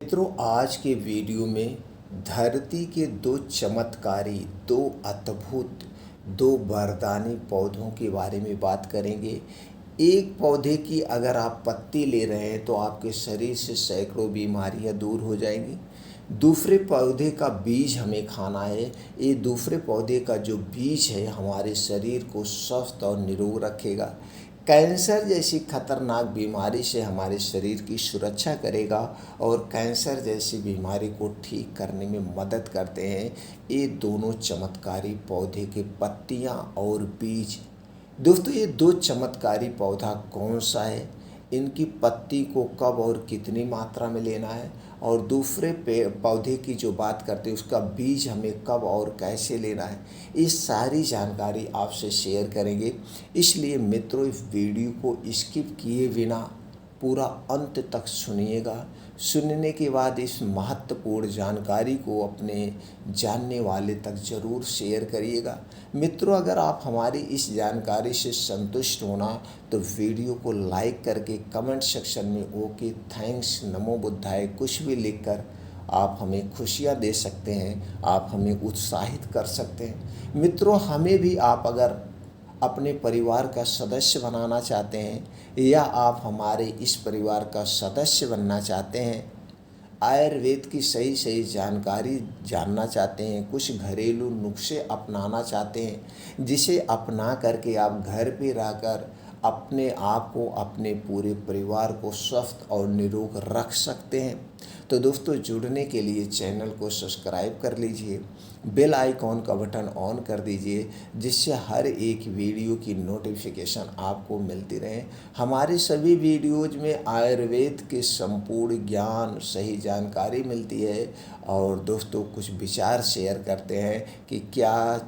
मित्रों, आज के वीडियो में धरती के दो चमत्कारी, दो अद्भुत, दो वरदानी पौधों के बारे में बात करेंगे। एक पौधे की अगर आप पत्ती ले रहे हैं तो आपके शरीर से सैकड़ों बीमारियां दूर हो जाएंगी। दूसरे पौधे का बीज हमें खाना है। ये दूसरे पौधे का जो बीज है हमारे शरीर को स्वस्थ और निरोग रखेगा। कैंसर जैसी खतरनाक बीमारी से हमारे शरीर की सुरक्षा करेगा और कैंसर जैसी बीमारी को ठीक करने में मदद करते हैं ये दोनों चमत्कारी पौधे के पत्तियां और बीज। दोस्तों, ये दो चमत्कारी पौधा कौन सा है, इनकी पत्ती को कब और कितनी मात्रा में लेना है, और दूसरे पौधे की जो बात करते हैं उसका बीज हमें कब और कैसे लेना है, ये सारी जानकारी आपसे शेयर करेंगे। इसलिए मित्रों, इस वीडियो को स्किप किए बिना पूरा अंत तक सुनिएगा। सुनने के बाद इस महत्वपूर्ण जानकारी को अपने जानने वाले तक ज़रूर शेयर करिएगा। मित्रों, अगर आप हमारी इस जानकारी से संतुष्ट होना तो वीडियो को लाइक करके कमेंट सेक्शन में ओके, थैंक्स, नमो बुद्धाय कुछ भी लिखकर आप हमें खुशियाँ दे सकते हैं, आप हमें उत्साहित कर सकते हैं। मित्रों, हमें भी आप अगर अपने परिवार का सदस्य बनाना चाहते हैं या आप हमारे इस परिवार का सदस्य बनना चाहते हैं, आयुर्वेद की सही सही जानकारी जानना चाहते हैं, कुछ घरेलू नुस्खे अपनाना चाहते हैं जिसे अपना करके आप घर पे रहकर अपने आप को, अपने पूरे परिवार को स्वस्थ और निरोग रख सकते हैं, तो दोस्तों जुड़ने के लिए चैनल को सब्सक्राइब कर लीजिए, बेल आइकॉन का बटन ऑन कर दीजिए जिससे हर एक वीडियो की नोटिफिकेशन आपको मिलती रहे। हमारे सभी वीडियोज में आयुर्वेद के संपूर्ण ज्ञान, सही जानकारी मिलती है और दोस्तों कुछ विचार शेयर करते हैं कि क्या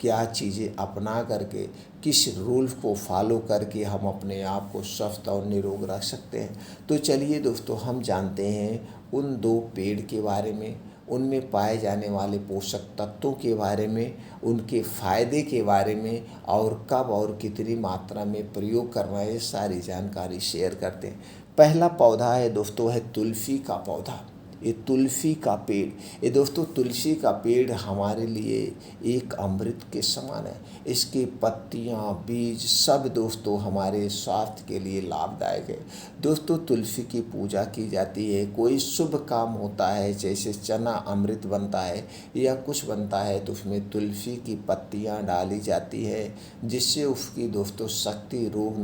क्या चीज़ें अपना करके, किस रूल को फॉलो करके हम अपने आप को स्वस्थ और निरोग रख सकते हैं। तो चलिए दोस्तों, हम जानते हैं उन दो पेड़ के बारे में, उनमें पाए जाने वाले पोषक तत्वों के बारे में, उनके फ़ायदे के बारे में और कब और कितनी मात्रा में प्रयोग करना है, सारी जानकारी शेयर करते हैं। पहला पौधा है दोस्तों, है तुलसी का पौधा। ये तुलसी का पेड़, ये दोस्तों तुलसी का पेड़ हमारे लिए एक अमृत के समान है। इसकी पत्तियां, बीज सब दोस्तों हमारे स्वास्थ्य के लिए लाभदायक है। दोस्तों, तुलसी की पूजा की जाती है, कोई शुभ काम होता है जैसे चना अमृत बनता है या कुछ बनता है तो उसमें तुलसी की पत्तियां डाली जाती है जिससे उसकी दोस्तों शक्ति, रोग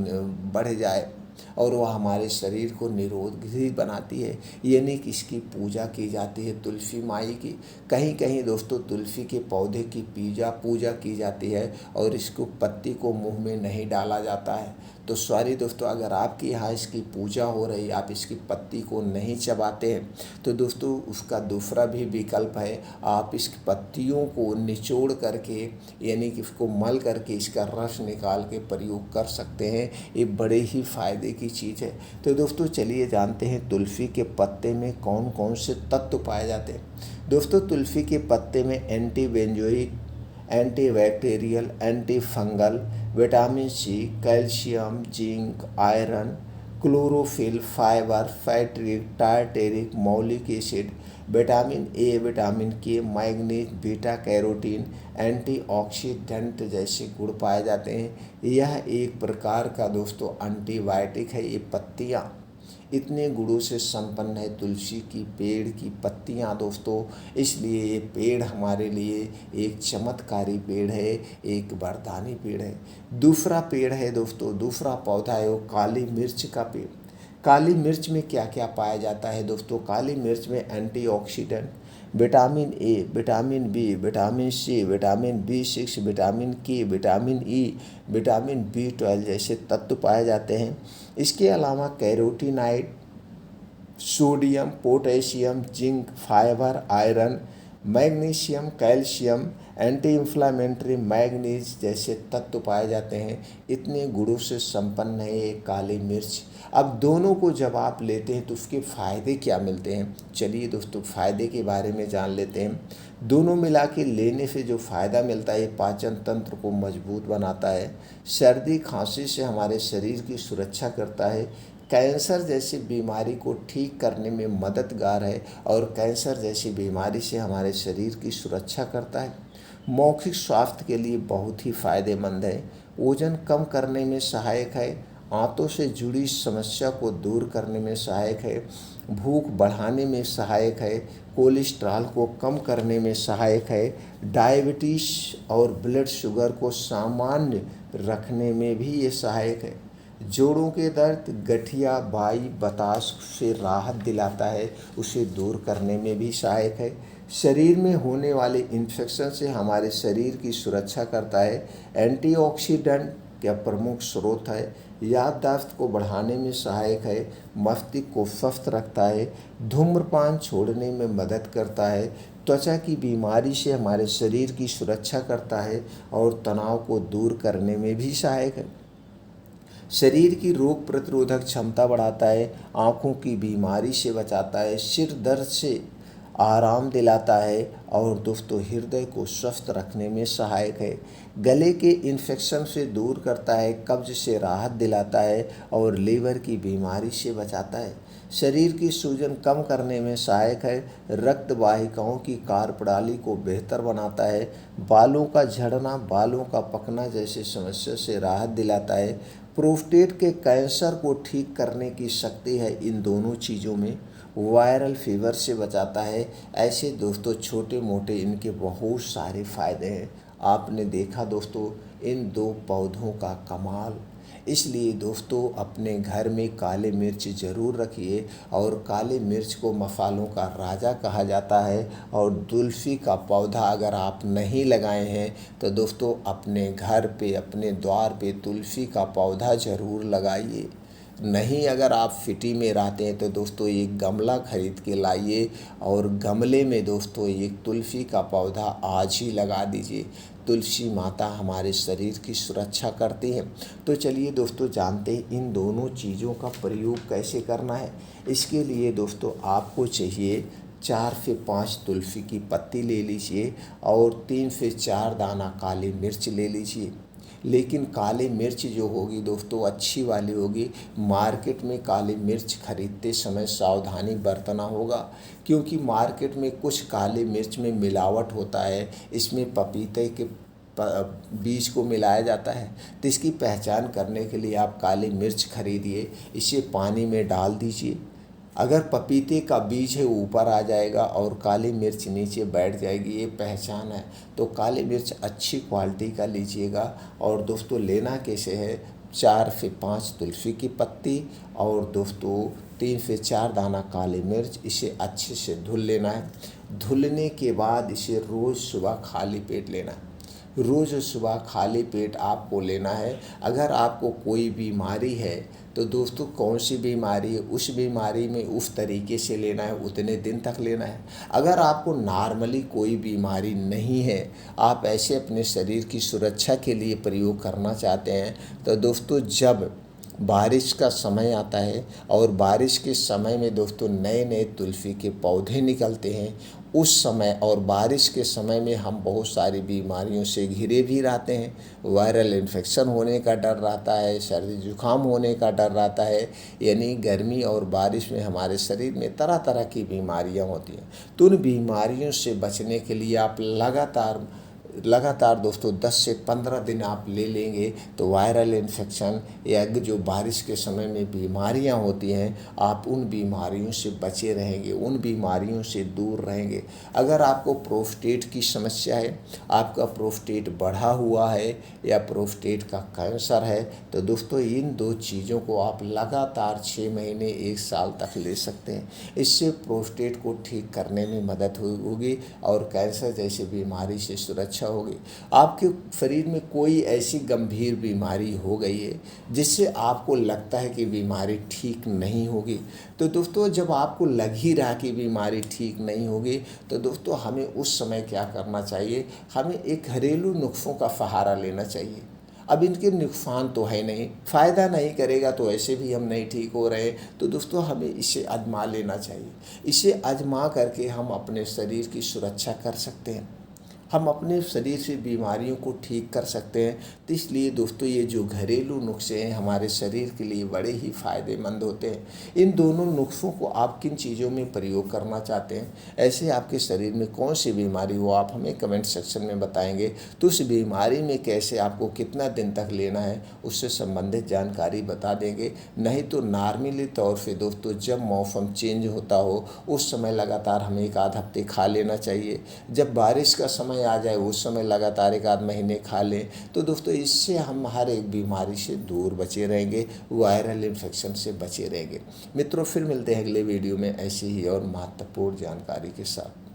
बढ़ जाए और वह हमारे शरीर को निरोगी बनाती है, यानी कि इसकी पूजा की जाती है तुलसी माई की। कहीं कहीं दोस्तों तुलसी के पौधे की पूजा की जाती है और इसको पत्ती को मुंह में नहीं डाला जाता है। तो सॉरी दोस्तों, अगर आपके यहाँ इसकी पूजा हो रही, आप इसकी पत्ती को नहीं चबाते हैं तो दोस्तों उसका दूसरा भी विकल्प है, आप इस पत्तियों को निचोड़ करके, यानी कि इसको मल करके इसका रस निकाल के प्रयोग कर सकते हैं। ये बड़े ही फ़ायदे की चीज़ है। तो दोस्तों चलिए जानते हैं तुलसी के पत्ते में कौन कौन से तत्व पाए जाते हैं। दोस्तों, तुलसी के पत्ते में anti benzoic, antibacterial, anti fungal, vitamin C, calcium, zinc, iron, chlorophyll, fibre, phytic, tartaric, malic acid, vitamin A, vitamin K, manganese, beta carotene, antioxidant जैसे गुण पाए जाते हैं। यह एक प्रकार का दोस्तों एंटीबायोटिक है। ये पत्तियाँ इतने गुणों से संपन्न है तुलसी की पेड़ की पत्तियां दोस्तों, इसलिए ये पेड़ हमारे लिए एक चमत्कारी पेड़ है, एक वरदानी पेड़ है। दूसरा पेड़ है दोस्तों, दूसरा पौधा है वो काली मिर्च का पेड़। काली मिर्च में क्या क्या पाया जाता है दोस्तों? काली मिर्च में antioxidant, vitamin A, vitamin B, vitamin C, vitamin B6, vitamin के, विटामिन ई, विटामिन बी12 जैसे तत्व पाए जाते हैं। इसके अलावा carotenoid, sodium, potassium, zinc, fibre, iron, magnesium, calcium, anti inflammatory, manganese जैसे तत्व पाए जाते हैं। इतने गुणों से संपन्न है ये काली मिर्च। अब दोनों को जब आप लेते हैं तो उसके फ़ायदे क्या मिलते हैं, चलिए दोस्तों फ़ायदे के बारे में जान लेते हैं। दोनों मिला के लेने से जो फ़ायदा मिलता है, ये पाचन तंत्र को मजबूत बनाता है, सर्दी खांसी से हमारे शरीर की सुरक्षा करता है, कैंसर जैसी बीमारी को ठीक करने में मददगार है और कैंसर जैसी बीमारी से हमारे शरीर की सुरक्षा करता है। मौखिक स्वास्थ्य के लिए बहुत ही फायदेमंद है। वजन कम करने में सहायक है। आंतों से जुड़ी समस्या को दूर करने में सहायक है। भूख बढ़ाने में सहायक है। कोलेस्ट्रॉल को कम करने में सहायक है। डायबिटीज और ब्लड शुगर को सामान्य रखने में भी ये सहायक है। जोड़ों के दर्द, गठिया, बाई, बताश से राहत दिलाता है, उसे दूर करने में भी सहायक है। शरीर में होने वाले इन्फेक्शन से हमारे शरीर की सुरक्षा करता है। एंटीऑक्सीडेंट का प्रमुख स्रोत है। याददाश्त को बढ़ाने में सहायक है। मस्तिष्क को स्वस्थ रखता है। धूम्रपान छोड़ने में मदद करता है। त्वचा की बीमारी से हमारे शरीर की सुरक्षा करता है और तनाव को दूर करने में भी सहायक है। शरीर की रोग प्रतिरोधक क्षमता बढ़ाता है। आँखों की बीमारी से बचाता है। सिर दर्द से आराम दिलाता है और दोस्तों हृदय को स्वस्थ रखने में सहायक है। गले के इन्फेक्शन से दूर करता है। कब्ज से राहत दिलाता है और लीवर की बीमारी से बचाता है। शरीर की सूजन कम करने में सहायक है। रक्त वाहिकाओं की कार्यप्रणाली को बेहतर बनाता है। बालों का झड़ना, बालों का पकना जैसी समस्या से राहत दिलाता है। प्रोस्टेट के कैंसर को ठीक करने की शक्ति है इन दोनों चीज़ों में। वायरल फीवर से बचाता है। ऐसे दोस्तों छोटे मोटे इनके बहुत सारे फ़ायदे हैं। आपने देखा दोस्तों इन दो पौधों का कमाल। इसलिए दोस्तों अपने घर में काले मिर्च ज़रूर रखिए और काले मिर्च को मसालों का राजा कहा जाता है। और तुलसी का पौधा अगर आप नहीं लगाए हैं तो दोस्तों अपने घर पे, अपने द्वार पे तुलसी का पौधा ज़रूर लगाइए। नहीं अगर आप सिटी में रहते हैं तो दोस्तों एक गमला खरीद के लाइए और गमले में दोस्तों एक तुलसी का पौधा आज ही लगा दीजिए। तुलसी माता हमारे शरीर की सुरक्षा करती हैं। तो चलिए दोस्तों जानते हैं इन दोनों चीज़ों का प्रयोग कैसे करना है। इसके लिए दोस्तों आपको चाहिए 4 से 5 तुलसी की पत्ती ले लीजिए और 3 से 4 दाना काली मिर्च ले लीजिए। लेकिन काली मिर्च जो होगी दोस्तों अच्छी वाली होगी। मार्केट में काली मिर्च खरीदते समय सावधानी बरतना होगा, क्योंकि मार्केट में कुछ काली मिर्च में मिलावट होता है। इसमें पपीते के बीज को मिलाया जाता है। तो इसकी पहचान करने के लिए आप काली मिर्च खरीदिए, इसे पानी में डाल दीजिए। अगर पपीते का बीज है ऊपर आ जाएगा और काली मिर्च नीचे बैठ जाएगी, ये पहचान है। तो काली मिर्च अच्छी क्वालिटी का लीजिएगा। और दोस्तों लेना कैसे है, 4 से 5 तुलसी की पत्ती और दोस्तों 3 से 4 दाना काली मिर्च। इसे अच्छे से धुल लेना है। धुलने के बाद इसे रोज़ सुबह खाली पेट लेना है। रोज़ सुबह खाली पेट आपको लेना है। अगर आपको कोई बीमारी है तो दोस्तों कौन सी बीमारी है, उस बीमारी में उस तरीके से लेना है, उतने दिन तक लेना है। अगर आपको नॉर्मली कोई बीमारी नहीं है, आप ऐसे अपने शरीर की सुरक्षा के लिए प्रयोग करना चाहते हैं, तो दोस्तों जब बारिश का समय आता है और बारिश के समय में दोस्तों नए नए तुलसी के पौधे निकलते हैं, उस समय और बारिश के समय में हम बहुत सारी बीमारियों से घिरे भी रहते हैं। वायरल इन्फेक्शन होने का डर रहता है, सर्दी जुकाम होने का डर रहता है। यानी गर्मी और बारिश में हमारे शरीर में तरह तरह की बीमारियां होती हैं। तो उन बीमारियों से बचने के लिए आप लगातार दोस्तों 10 से 15 दिन आप ले लेंगे तो वायरल इन्फेक्शन या जो बारिश के समय में बीमारियां होती हैं, आप उन बीमारियों से बचे रहेंगे, उन बीमारियों से दूर रहेंगे। अगर आपको प्रोस्टेट की समस्या है, आपका प्रोस्टेट बढ़ा हुआ है या प्रोस्टेट का कैंसर है, तो दोस्तों इन 2 चीज़ों को आप लगातार 6 महीने 1 साल तक ले सकते हैं। इससे प्रोस्टेट को ठीक करने में मदद होगी और कैंसर जैसी बीमारी से सुरक्षा होगी। आपके शरीर में कोई ऐसी गंभीर बीमारी हो गई है जिससे आपको लगता है कि बीमारी ठीक नहीं होगी, तो दोस्तों जब आपको लग ही रहा कि बीमारी ठीक नहीं होगी, तो दोस्तों हमें उस समय क्या करना चाहिए, हमें एक घरेलू नुस्खों का सहारा लेना चाहिए। अब इनके नुकसान तो है नहीं, फ़ायदा नहीं करेगा तो ऐसे भी हम नहीं ठीक हो रहे, तो दोस्तों हमें इसे आजमा लेना चाहिए। इसे आजमा करके हम अपने शरीर की सुरक्षा कर सकते हैं। हम अपने शरीर से बीमारियों को ठीक कर सकते हैं। तो इसलिए दोस्तों ये जो घरेलू नुस्खे हैं हमारे शरीर के लिए बड़े ही फ़ायदेमंद होते हैं। इन दोनों नुस्खों को आप किन चीज़ों में प्रयोग करना चाहते हैं, ऐसे आपके शरीर में कौन सी बीमारी हो, आप हमें कमेंट सेक्शन में बताएंगे तो उस बीमारी में कैसे आपको कितना दिन तक लेना है उससे संबंधित जानकारी बता देंगे। नहीं तो नॉर्मली तौर से दोस्तों जब मौसम चेंज होता हो उस समय लगातार हमें एक आध हफ्ते खा लेना चाहिए। जब बारिश का समय आ जाए उस समय लगातार एक आध महीने खा लें तो दोस्तों इससे हम हर एक बीमारी से दूर बचे रहेंगे, वायरल इन्फेक्शन से बचे रहेंगे। मित्रों फिर मिलते हैं अगले वीडियो में ऐसी ही और महत्वपूर्ण जानकारी के साथ।